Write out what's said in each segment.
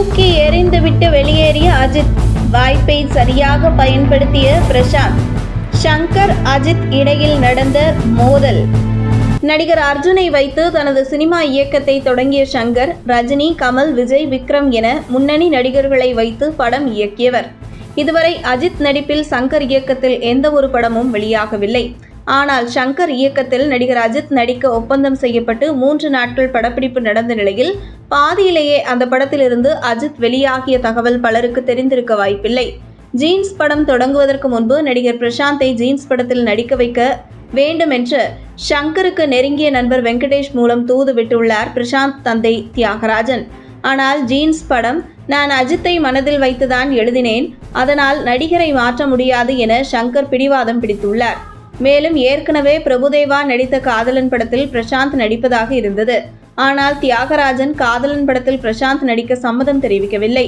தூக்கி எறிந்துவிட்டு வெளியேறிய அஜித், வாய்ப்பை சரியாக பயன்படுத்திய பிரசாந்த். ஷங்கர் அஜித் இடையில் நடந்த மோதல். நடிகர் அர்ஜுனை வைத்து தனது சினிமா இயக்கத்தை தொடங்கிய ஷங்கர், ரஜினி, கமல், விஜய், விக்ரம் என முன்னணி நடிகர்களை வைத்து படம் இயக்கியவர். இதுவரை அஜித் நடிப்பில் சங்கர் இயக்கத்தில் எந்த ஒரு படமும் வெளியாகவில்லை. ஆனால் ஷங்கர் இயக்கத்தில் நடிகர் அஜித் நடிக்க ஒப்பந்தம் செய்யப்பட்டு 3 நாட்கள் படப்பிடிப்பு நடந்த நிலையில் பாதியிலேயே அந்த படத்திலிருந்து அஜித் வெளியாகிய தகவல் பலருக்கு தெரிந்திருக்க வாய்ப்பில்லை. ஜீன்ஸ் படம் தொடங்குவதற்கு முன்பு நடிகர் பிரசாந்தை ஜீன்ஸ் படத்தில் நடிக்க வைக்க வேண்டும் என்று ஷங்கருக்கு நெருங்கிய நண்பர் வெங்கடேஷ் மூலம் தூது விட்டுள்ளார் பிரசாந்த் தந்தை தியாகராஜன். ஆனால் ஜீன்ஸ் படம் நான் அஜித்தை மனதில் வைத்துதான் எழுதினேன், அதனால் நடிகரை மாற்ற முடியாது என ஷங்கர் பிடிவாதம் பிடித்துள்ளார். மேலும் ஏற்கனவே பிரபுதேவா நடித்த காதலன் படத்தில் பிரசாந்த் நடிப்பதாக இருந்தது. ஆனால் தியாகராஜன் காதலன் படத்தில் பிரசாந்த் நடிக்க சம்மதம் தெரிவிக்கவில்லை.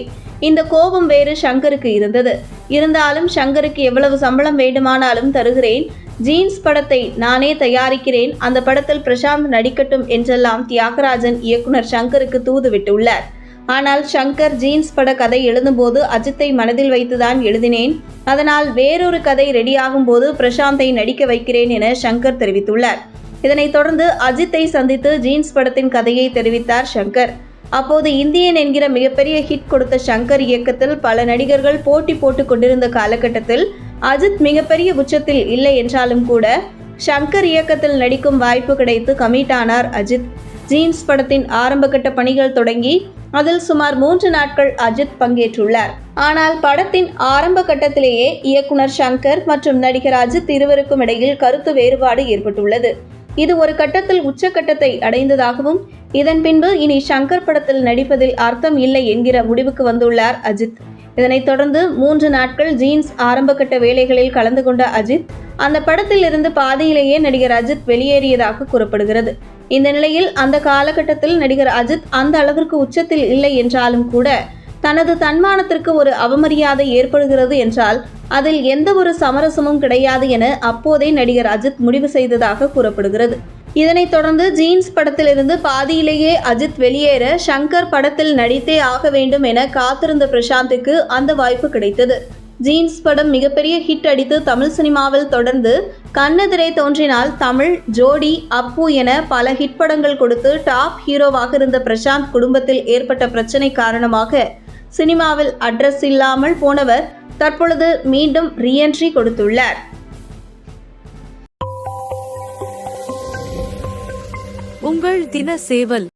இந்த கோபம் வேறு ஷங்கருக்கு இருந்தது. இருந்தாலும் ஷங்கருக்கு எவ்வளவு சம்பளம் வேண்டுமானாலும் தருகிறேன், ஜீன்ஸ் படத்தை நானே தயாரிக்கிறேன், அந்த படத்தில் பிரசாந்த் நடிக்கட்டும் என்றெல்லாம் தியாகராஜன் இயக்குனர் ஷங்கருக்கு தூது விட்டுள்ளார். ஆனால் ஷங்கர் ஜீன்ஸ் பட கதை எழுதும்போது அஜித்தை மனதில் வைத்துதான் எழுதினேன், அதனால் வேறொரு கதை ரெடியாகும் போது பிரசாந்தை நடிக்க வைக்கிறேன் என ஷங்கர் தெரிவித்துள்ளார். இதனைத் தொடர்ந்து அஜித்தை சந்தித்து ஜீன்ஸ் படத்தின் கதையை தெரிவித்தார் ஷங்கர். அப்போது இந்தியன் என்கிற மிகப்பெரிய ஹிட் கொடுத்த ஷங்கர் இயக்கத்தில் பல நடிகர்கள் போட்டி போட்டுக் கொண்டிருந்த காலகட்டத்தில் அஜித் மிகப்பெரிய உச்சத்தில் இல்லை என்றாலும் கூட ஷங்கர் இயக்கத்தில் நடிக்கும் வாய்ப்பு கிடைத்து கமிட் ஆனார் அஜித். ஜீன்ஸ் படத்தின் ஆரம்பகட்ட பணிகள் தொடங்கி அதில் சுமார் 3 நாட்கள் அஜித் பங்கேற்றுள்ளார். ஆனால் படத்தின் ஆரம்ப கட்டத்திலேயே இயக்குனர் ஷங்கர் மற்றும் நடிகர் அஜித் இருவருக்கும் இடையில் கருத்து வேறுபாடு ஏற்பட்டுள்ளது. இது ஒரு கட்டத்தில் உச்சக்கட்டத்தை அடைந்ததாகவும் இதன் பின்பு இனி ஷங்கர் படத்தில் நடிப்பதில் அர்த்தம் இல்லை என்கிற முடிவுக்கு வந்துள்ளார் அஜித். இதனைத் தொடர்ந்து 3 நாட்கள் ஜீன்ஸ் ஆரம்பகட்ட வேலைகளில் கலந்து கொண்ட அஜித் அந்த படத்தில் இருந்து பாதியிலேயே நடிகர் அஜித் வெளியேறியதாக கூறப்படுகிறது. இந்த நிலையில் அந்த காலகட்டத்தில் நடிகர் அஜித் அந்த அளவிற்கு உச்சத்தில் இல்லை என்றாலும் கூட தனது தன்மானத்திற்கு ஒரு அவமரியாதை ஏற்படுகிறது என்றால் அதில் எந்த ஒரு சமரசமும் கிடையாது என அப்போதே நடிகர் அஜித் முடிவு செய்ததாக கூறப்படுகிறது. இதனைத் தொடர்ந்து ஜீன்ஸ் படத்திலிருந்து பாதியிலேயே அஜித் வெளியேற ஷங்கர் படத்தில் நடித்தே ஆக வேண்டும் என காத்திருந்த பிரசாந்துக்கு அந்த வாய்ப்பு கிடைத்தது. ஜீன்ஸ் படம் மிகப்பெரிய ஹிட் அடித்து தமிழ் சினிமாவில் தொடர்ந்து கண்ணெதிரே தோன்றினால் தமிழ், ஜோடி, அப்பு என பல ஹிட் படங்கள் கொடுத்து டாப் ஹீரோவாக இருந்த பிரசாந்த் குடும்பத்தில் ஏற்பட்ட பிரச்சனை காரணமாக சினிமாவில் அட்ரஸ் இல்லாமல் போனவர் தற்பொழுது மீண்டும் ரீஎன்ட்ரி கொடுத்துள்ளார். உங்கள் தின சேவல்.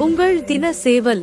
உங்கள் தின சேவல்.